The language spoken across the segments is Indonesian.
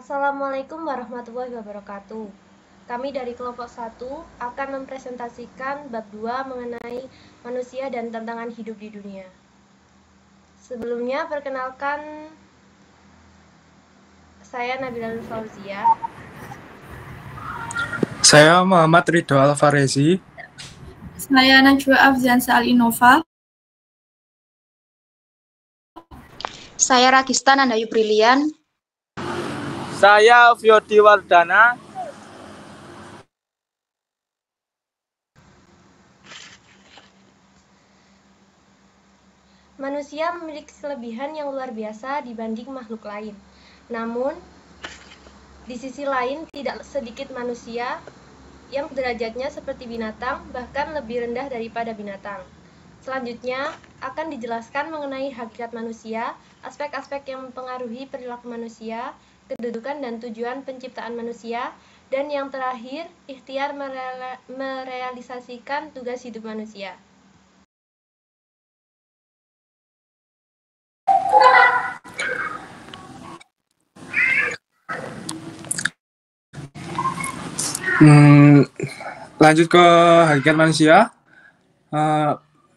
Assalamualaikum warahmatullahi wabarakatuh. Kami dari kelompok 1 akan mempresentasikan bab 2 mengenai manusia dan tantangan hidup di dunia. Sebelumnya, perkenalkan saya Nabila Fauzia. Saya Muhammad Ridho Alfarezi. Saya Najwa Afzansa Al-Innova. Saya Ragistan Andayu Brilian. Saya Vyodi Wardana. Manusia memiliki kelebihan yang luar biasa dibanding makhluk lain. Namun, di sisi lain tidak sedikit manusia yang derajatnya seperti binatang, bahkan lebih rendah daripada binatang. Selanjutnya akan dijelaskan mengenai hakikat manusia, aspek-aspek yang mempengaruhi perilaku manusia, kedudukan dan tujuan penciptaan manusia, dan yang terakhir, ikhtiar merealisasikan tugas hidup manusia. Lanjut ke hakikat manusia.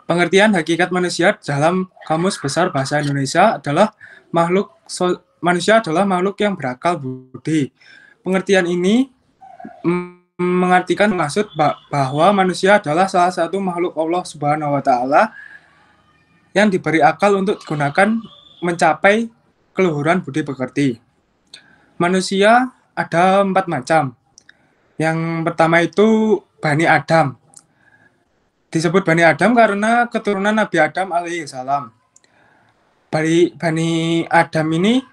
Pengertian hakikat manusia dalam Kamus Besar Bahasa Indonesia adalah manusia adalah makhluk yang berakal budi. Pengertian ini mengartikan maksud bahwa manusia adalah salah satu makhluk Allah Subhanahu wa taala yang diberi akal untuk digunakan mencapai keluhuran budi pekerti. Manusia ada 4 macam. Yang pertama itu Bani Adam. Disebut Bani Adam karena keturunan Nabi Adam alaihissalam. Bani Adam ini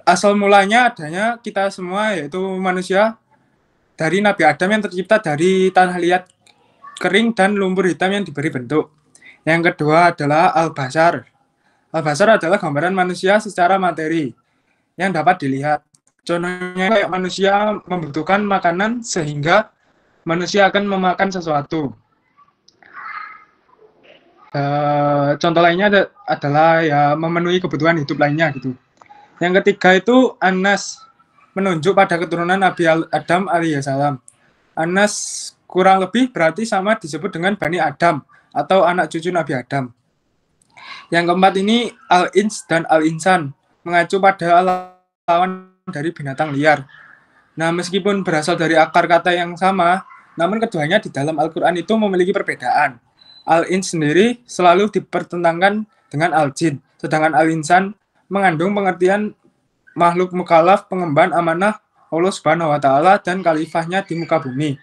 asal mulanya adanya kita semua, yaitu manusia dari Nabi Adam yang tercipta dari tanah liat kering dan lumpur hitam yang diberi bentuk. Yang kedua adalah Al-Bashar. Al-Bashar adalah gambaran manusia secara materi yang dapat dilihat. Contohnya kayak manusia membutuhkan makanan sehingga manusia akan memakan sesuatu. Contoh lainnya adalah ya memenuhi kebutuhan hidup lainnya gitu. Yang ketiga itu Anas, menunjuk pada keturunan Nabi Adam alaihissalam. Anas kurang lebih berarti sama disebut dengan Bani Adam atau anak cucu Nabi Adam. Yang keempat ini Al-Ins dan Al-Insan, mengacu pada lawan dari binatang liar. Nah, meskipun berasal dari akar kata yang sama, namun keduanya di dalam Al-Quran itu memiliki perbedaan. Al-Ins sendiri selalu dipertentangkan dengan Al-Jin, sedangkan Al-Insan mengandung pengertian makhluk mukallaf, pengemban amanah Allah Subhanahu wa taala dan khalifahnya di muka bumi.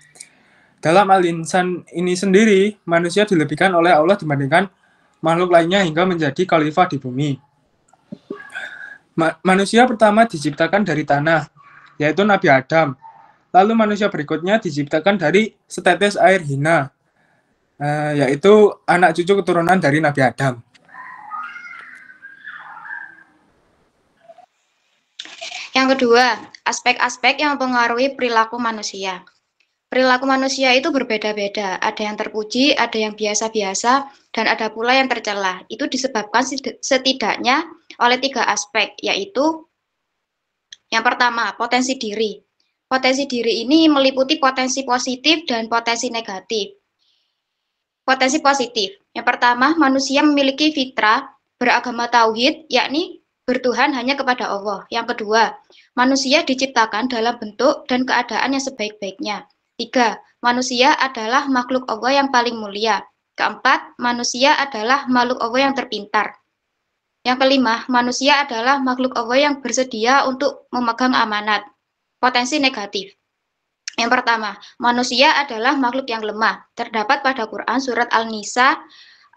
Dalam Al-Insan ini sendiri, manusia dilebihkan oleh Allah dibandingkan makhluk lainnya hingga menjadi khalifah di bumi. Manusia pertama diciptakan dari tanah, yaitu Nabi Adam. Lalu manusia berikutnya diciptakan dari setetes air hina, yaitu anak cucu keturunan dari Nabi Adam. Yang kedua, aspek-aspek yang mempengaruhi perilaku manusia. Perilaku manusia itu berbeda-beda, ada yang terpuji, ada yang biasa-biasa, dan ada pula yang tercela. Itu disebabkan setidaknya oleh 3 aspek, yaitu yang pertama, potensi diri. Potensi diri ini meliputi potensi positif dan potensi negatif. Potensi positif, yang pertama, manusia memiliki fitrah beragama tauhid, yakni bertuhan hanya kepada Allah. Yang kedua, manusia diciptakan dalam bentuk dan keadaan yang sebaik-baiknya. 3. Manusia adalah makhluk Allah yang paling mulia. Keempat, manusia adalah makhluk Allah yang terpintar. Yang kelima, manusia adalah makhluk Allah yang bersedia untuk memegang amanat. Potensi negatif. Yang pertama, manusia adalah makhluk yang lemah. Terdapat pada Quran surat Al-Nisa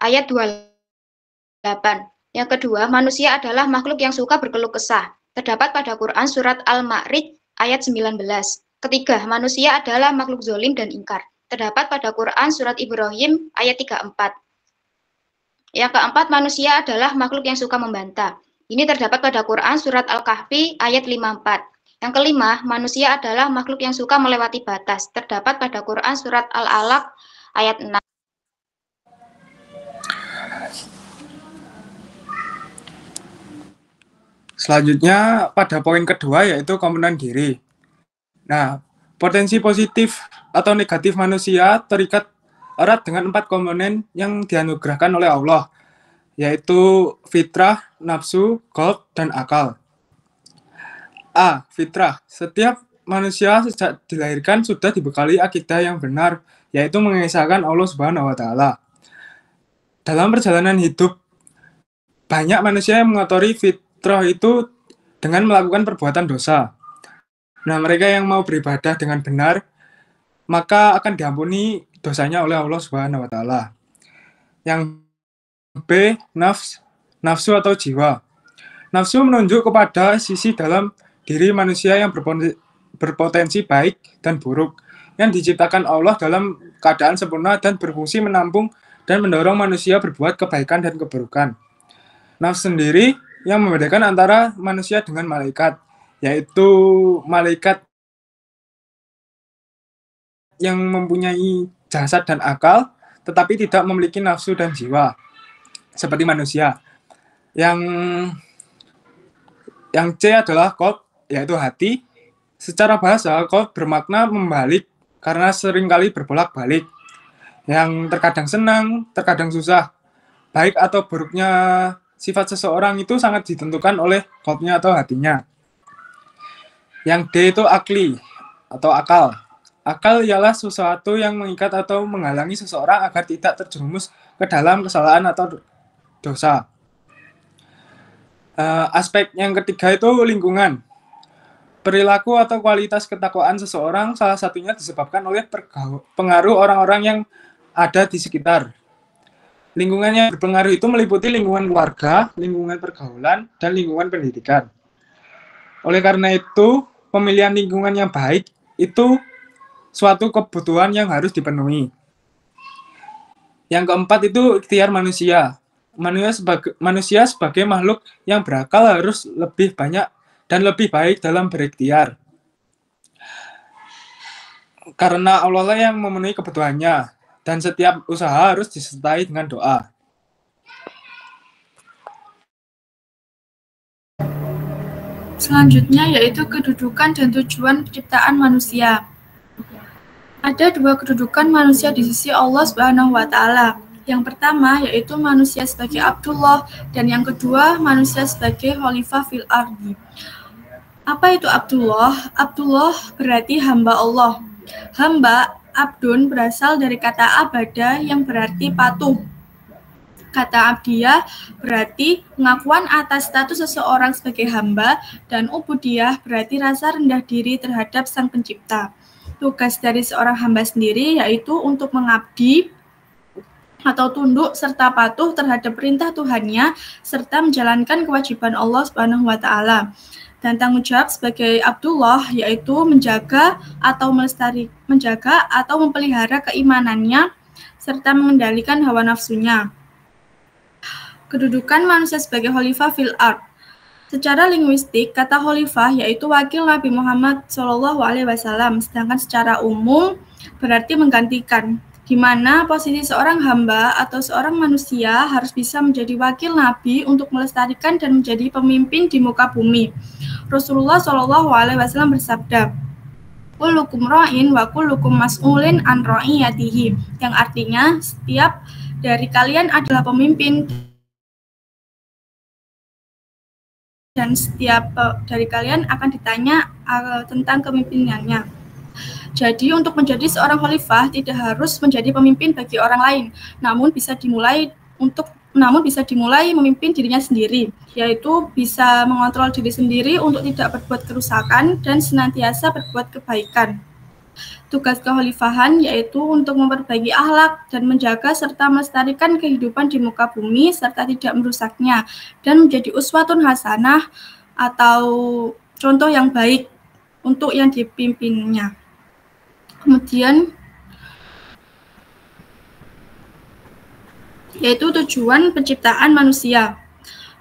ayat 28. Yang kedua, manusia adalah makhluk yang suka berkeluh kesah. Terdapat pada Quran surat Al-Ma'rij ayat 19. Ketiga, manusia adalah makhluk zolim dan ingkar. Terdapat pada Quran surat Ibrahim ayat 34. Yang keempat, manusia adalah makhluk yang suka membantah. Ini terdapat pada Quran surat Al-Kahfi ayat 54. Yang kelima, manusia adalah makhluk yang suka melewati batas. Terdapat pada Quran surat Al-Alaq ayat 6. Selanjutnya pada poin kedua yaitu komponen diri. Nah, potensi positif atau negatif manusia terikat erat dengan 4 komponen yang dianugerahkan oleh Allah, yaitu fitrah, nafsu, qalb, dan akal. A. Fitrah. Setiap manusia sejak dilahirkan sudah dibekali akidah yang benar, yaitu mengesahkan Allah Subhanahu wa Ta'ala. Dalam perjalanan hidup, banyak manusia yang mengotori fitrah itu dengan melakukan perbuatan dosa. Nah, mereka yang mau beribadah dengan benar, maka akan diampuni dosanya oleh Allah Subhanahu wa Ta'ala. Yang B. Nafsu atau jiwa. Nafsu menunjuk kepada sisi dalam diri manusia yang berpotensi baik dan buruk, yang diciptakan Allah dalam keadaan sempurna dan berfungsi menampung dan mendorong manusia berbuat kebaikan dan keburukan. Nafsu sendiri yang membedakan antara manusia dengan malaikat, yaitu malaikat yang mempunyai jasad dan akal, tetapi tidak memiliki nafsu dan jiwa, seperti manusia. Yang C adalah qalb, yaitu hati. Secara bahasa, qalb bermakna membalik, karena seringkali berbolak-balik, yang terkadang senang, terkadang susah. Baik atau buruknya sifat seseorang itu sangat ditentukan oleh qalbnya atau hatinya. Yang D itu akli, atau akal. Akal ialah sesuatu yang mengikat atau menghalangi seseorang agar tidak terjerumus ke dalam kesalahan atau dosa. Aspek yang ketiga itu lingkungan. Perilaku atau kualitas ketakwaan seseorang salah satunya disebabkan oleh pengaruh orang-orang yang ada di sekitar. Lingkungan yang berpengaruh itu meliputi lingkungan keluarga, lingkungan pergaulan, dan lingkungan pendidikan. Oleh karena itu, pemilihan lingkungan yang baik itu suatu kebutuhan yang harus dipenuhi. Yang keempat itu ikhtiar manusia. Manusia sebagai makhluk yang berakal harus lebih banyak dan lebih baik dalam berikhtiar. Karena Allah lah yang memenuhi kebutuhannya, dan setiap usaha harus disertai dengan doa. Selanjutnya yaitu kedudukan dan tujuan penciptaan manusia. Ada 2 kedudukan manusia di sisi Allah Subhanahu wa Ta'ala. Yang pertama yaitu manusia sebagai Abdullah, dan yang kedua manusia sebagai khalifah fil ardi. Apa itu Abdullah? Abdullah berarti hamba Allah. Hamba, abdun, berasal dari kata abada yang berarti patuh. Kata abdiyah berarti pengakuan atas status seseorang sebagai hamba, dan ubudiyah berarti rasa rendah diri terhadap Sang Pencipta. Tugas dari seorang hamba sendiri yaitu untuk mengabdi atau tunduk serta patuh terhadap perintah Tuhannya serta menjalankan kewajiban Allah Subhanahu wa Ta'ala. Dan tanggung jawab sebagai Abdullah yaitu menjaga atau memelihara keimanannya serta mengendalikan hawa nafsunya. Kedudukan manusia sebagai khalifah fil ard. Secara linguistik, kata khalifah yaitu wakil Nabi Muhammad SAW, sedangkan secara umum berarti menggantikan, di mana posisi seorang hamba atau seorang manusia harus bisa menjadi wakil Nabi untuk melestarikan dan menjadi pemimpin di muka bumi. Rasulullah SAW bersabda, kullukum ra'in wa kullukum mas'ulin an ra'iyatihi, yang artinya setiap dari kalian adalah pemimpin dan setiap dari kalian akan ditanya tentang kepemimpinannya. Jadi untuk menjadi seorang khalifah tidak harus menjadi pemimpin bagi orang lain, namun bisa dimulai memimpin dirinya sendiri, yaitu bisa mengontrol diri sendiri untuk tidak berbuat kerusakan dan senantiasa berbuat kebaikan. Tugas kekhalifahan yaitu untuk memperbaiki akhlak dan menjaga serta melestarikan kehidupan di muka bumi serta tidak merusaknya, dan menjadi uswatun hasanah atau contoh yang baik untuk yang dipimpinnya. Kemudian yaitu tujuan penciptaan manusia.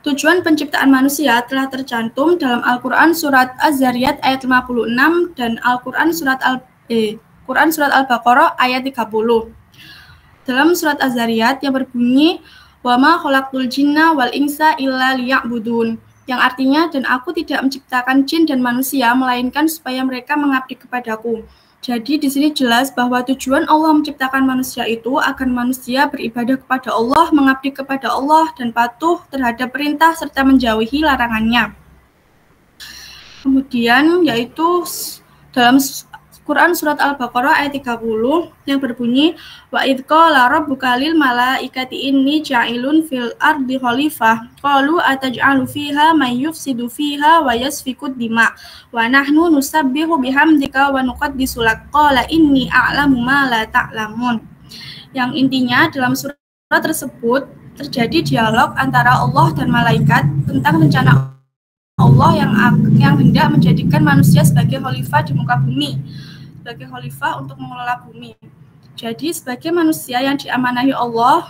Tujuan penciptaan manusia telah tercantum dalam Al-Quran Surat Az-Zariyat ayat 56 dan Al-Quran Surat Al-Baqarah ayat 30. Dalam Surat Az-Zariyat yang berbunyi, "Wa ma khalaqtul jinna wal insa illa liya'budun." yang artinya, dan aku tidak menciptakan jin dan manusia, melainkan supaya mereka mengabdi kepadaku. Jadi di sini jelas bahwa tujuan Allah menciptakan manusia itu agar manusia beribadah kepada Allah, mengabdi kepada Allah, dan patuh terhadap perintah serta menjauhi larangannya. Kemudian yaitu dalam Quran Surat Al-Baqarah ayat 30 yang berbunyi wa idh qala rabbuka lil malaikati inni ja'ilun fil ardi khalifah qalu ataj'alu fiha may yufsidu fiha wa yasfiku dima wa nahnu nusabbihu bihamdika wa nuqaddisu lak qala inni a'lamu ma la ta'lamun. Yang intinya dalam surat tersebut terjadi dialog antara Allah dan malaikat tentang rencana Allah yang hendak menjadikan manusia sebagai khalifah di muka bumi, sebagai khalifah untuk mengelola bumi. Jadi sebagai manusia yang diamanahi Allah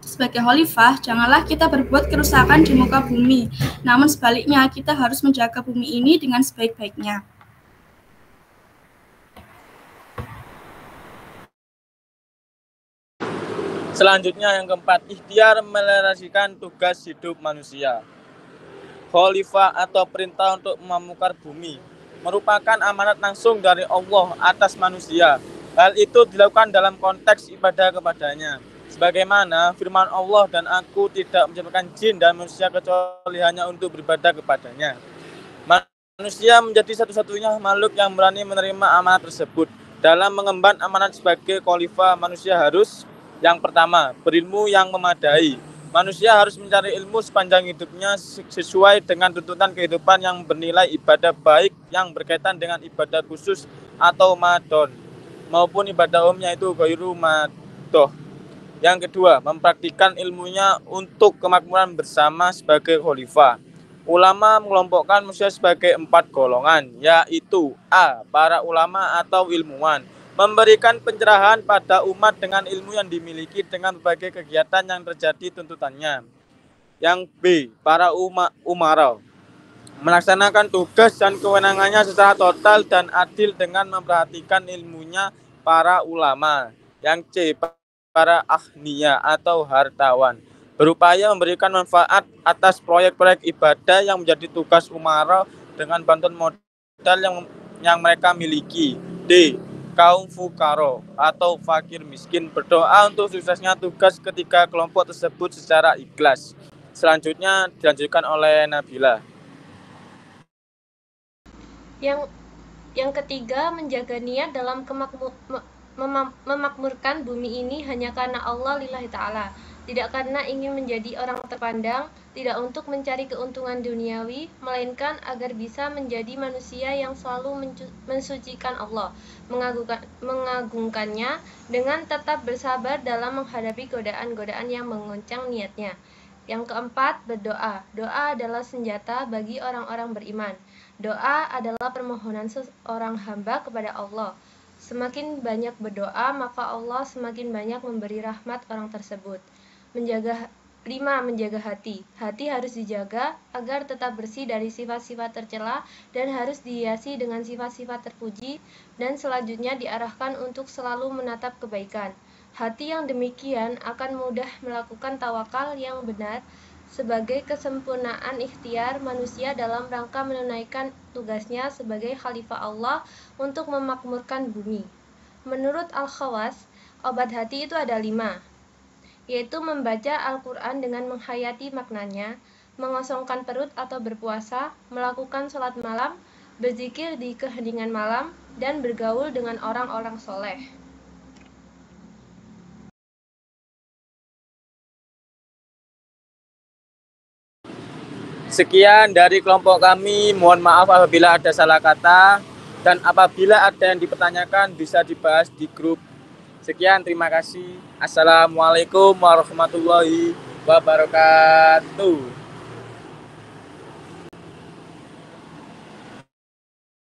sebagai khalifah, janganlah kita berbuat kerusakan di muka bumi. Namun sebaliknya, kita harus menjaga bumi ini dengan sebaik-baiknya. Selanjutnya yang keempat, ikhtiar merealisasikan tugas hidup manusia. Khalifah atau perintah untuk memamukar bumi merupakan amanat langsung dari Allah atas manusia. Hal itu dilakukan dalam konteks ibadah kepadanya. Sebagaimana firman Allah, dan aku tidak menciptakan jin dan manusia kecuali hanya untuk beribadah kepadanya. Manusia menjadi satu-satunya makhluk yang berani menerima amanat tersebut. Dalam mengemban amanat sebagai khalifah, manusia harus yang pertama, berilmu yang memadai. Manusia harus mencari ilmu sepanjang hidupnya sesuai dengan tuntutan kehidupan yang bernilai ibadah baik yang berkaitan dengan ibadah khusus atau madon maupun ibadah umumnya itu ghairu madoh. Yang kedua, mempraktikkan ilmunya untuk kemakmuran bersama sebagai khalifah. Ulama mengelompokkan manusia sebagai 4 golongan, yaitu A. Para ulama atau ilmuwan, memberikan pencerahan pada umat dengan ilmu yang dimiliki dengan berbagai kegiatan yang terjadi tuntutannya. Yang B. Para umara, melaksanakan tugas dan kewenangannya secara total dan adil dengan memperhatikan ilmunya para ulama. Yang C. Para ahniya atau hartawan, berupaya memberikan manfaat atas proyek-proyek ibadah yang menjadi tugas umara dengan bantuan modal yang mereka miliki. D. Kaum fukaro atau fakir miskin, berdoa untuk suksesnya tugas ketiga kelompok tersebut secara ikhlas. Selanjutnya dilanjutkan oleh Nabila. Yang ketiga, menjaga niat dalam memakmurkan bumi ini hanya karena Allah lillahi ta'ala, tidak karena ingin menjadi orang terpandang, tidak untuk mencari keuntungan duniawi, melainkan agar bisa menjadi manusia yang selalu mensucikan Allah, mengagungkannya, dengan tetap bersabar dalam menghadapi godaan-godaan yang mengoncang niatnya. Yang keempat, berdoa. Doa adalah senjata bagi orang-orang beriman. Doa adalah permohonan seorang hamba kepada Allah. Semakin banyak berdoa, maka Allah semakin banyak memberi rahmat orang tersebut. 5. Menjaga hati. Hati harus dijaga agar tetap bersih dari sifat-sifat tercela dan harus dihiasi dengan sifat-sifat terpuji, dan selanjutnya diarahkan untuk selalu menatap kebaikan. Hati yang demikian akan mudah melakukan tawakal yang benar sebagai kesempurnaan ikhtiar manusia dalam rangka menunaikan tugasnya sebagai khalifah Allah untuk memakmurkan bumi. Menurut Al-Khawas, obat hati itu ada 5, yaitu membaca Al-Quran dengan menghayati maknanya, mengosongkan perut atau berpuasa, melakukan sholat malam, berzikir di keheningan malam, dan bergaul dengan orang-orang soleh. Sekian dari kelompok kami, mohon maaf apabila ada salah kata, dan apabila ada yang dipertanyakan bisa dibahas di grup. Sekian, terima kasih. Assalamualaikum warahmatullahi wabarakatuh.